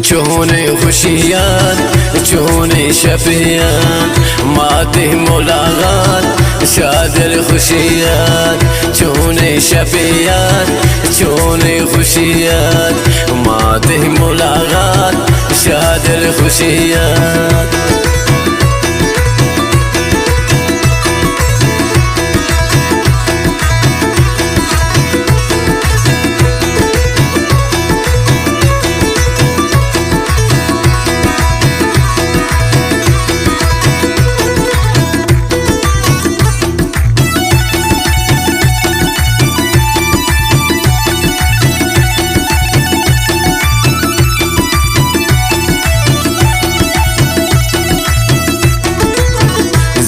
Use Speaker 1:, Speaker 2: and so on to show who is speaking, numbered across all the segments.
Speaker 1: चोने खुशियाँ चोने शफियाँ माते मुलाकात शादिल खुशियाँ चोने शफियाँ चोने खुशियाँ माते मुलाकात शादिल खुशियाँ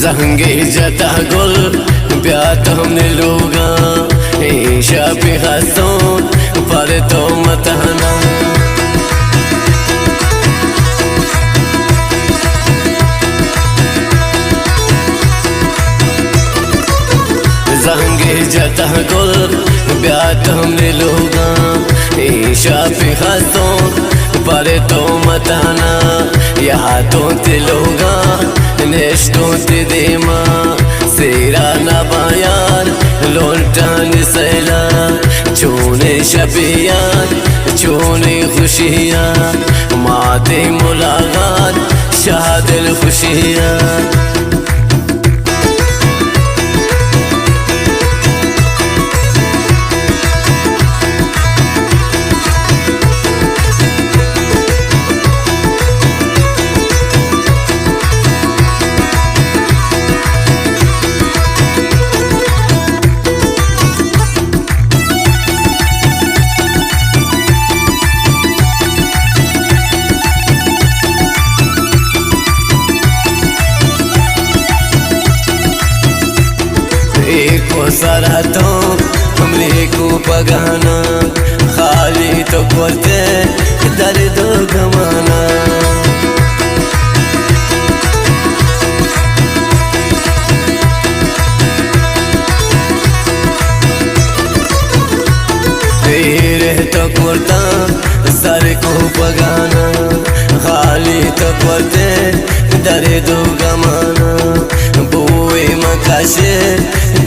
Speaker 1: जहंगे जता गुल ब्यात हमने लोगा ईशा पे हंसों पर तो मताना जहंगे जता गुल ब्यात हमने लोगा ईशा पे हंसों पर तो मताना यहाँ तो तिलोगा नेश्तों ते देमा सेरा नबायार लोटान सैला चोने शबियान चोने खुशियाँ माते मुलाकात शादिल खुशियाँ एको सारा तो हमने को पगाना खाली तो करते दर्द गमाना तेरे तो करता सर को पगाना खाली तो करते दर्द गमाना बोए मकाशे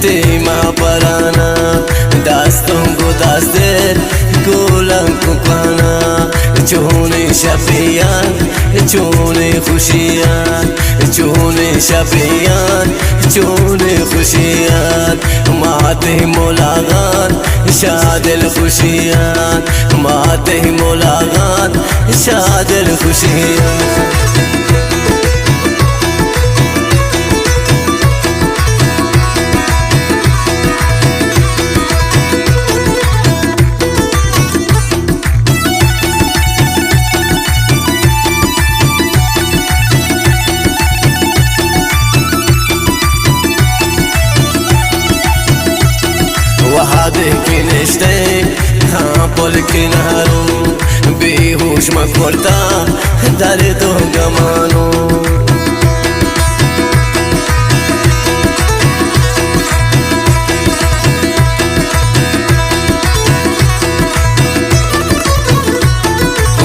Speaker 1: तेमा पराना दास्तों को दास्ते गोलम को पाना चोने शफियाँ चोने खुशियाँ चोने शफियाँ चोने खुशियाँ माते मुलाकात शादिल खुशियाँ माते मुलाकात शादिल खुशियाँ वहादे की निश्ते हाँ पुल किनारों बेहोश मखोरता दर्द गमानो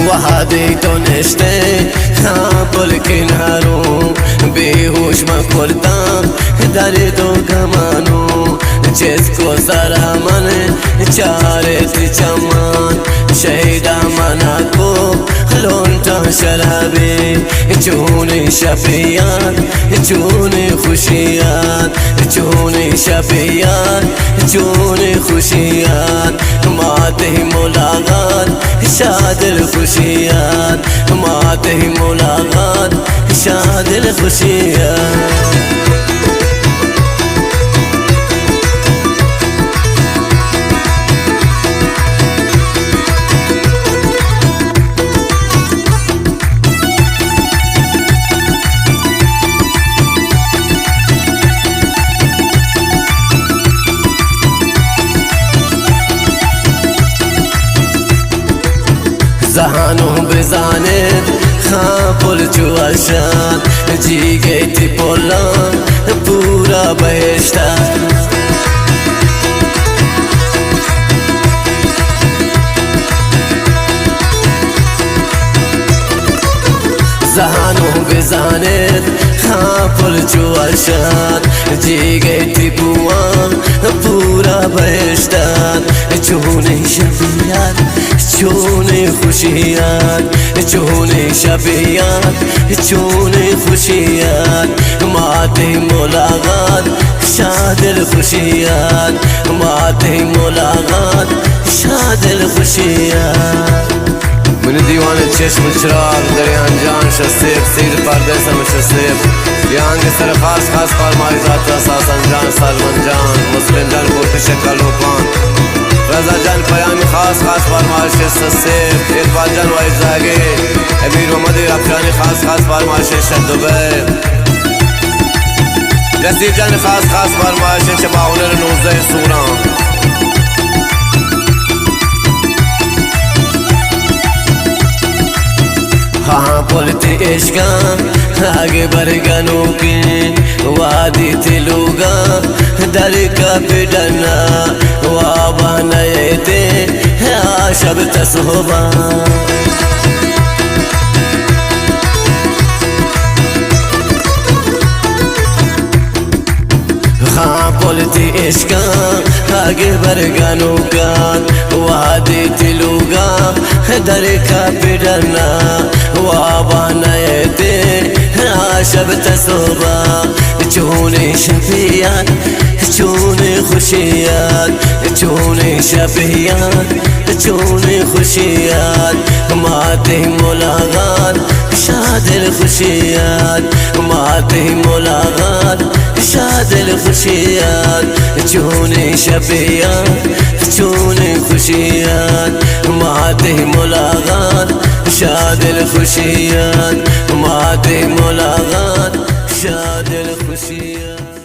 Speaker 1: वहादे तो निश्ते हाँ पुल किनारों बेहोश मखोरता दर्द गमानो जिसको सारा मन चारे चमान शहीदा मना को लोटा शराबे चोने शफियाँ चोने खुशियाँ चोने शफियाँ चोने खुशियाँ माते मुलाकात शादिल खुशियाँ माते मुलाकात शादिल खुशियाँ जहानों बेजाने खां पुल चुआशान जी गई थी पोला पूरा बहिश्ता जानेत हाँ पुल चुआशात जी गई थी बुआ पूरा बहिश्तात चूने शबियात चूने खुशियात चूने शबियात चूने खुशियात माते मुलाकात शादिल खुशियात माते मुलाकात शादिल खुशियात من دیوان چشم چراغ دریان جان شسیب سیر پردیس مشسیب یانگ سر خاص خاص فرمائی ذات اساسن جان سلمان جان مسلم جان کوٹ شکل اوپان رضا جان پیامی خاص خاص فرمائش سسیب ارفان جان وائز زاگی امیر محمد رفشانی خاص خاص فرمائش شد دبی نصیر جان خاص خاص فرمائش شبا هنر 19 سوران हाँ पुलती इश्का आगे बरगनों के वादी तिलुगा दर का पिडना वाबा नए थे आशब तसोबा हाँ पुलती इश्का आगे बरगनों का वादी तिलुगा दर का पिडना वाबा नए थे आशब तसोबा चूने शबियात चूने खुशियात चूने शबियात चूने खुशियात माते मुलाकात शादिल खुशियात माते मुलाकात शादिल खुशियात चूने शबियात चूने खुशियात माते मुलाकात शादिल खुशियात माते मुलाकात शादिल खुशियात।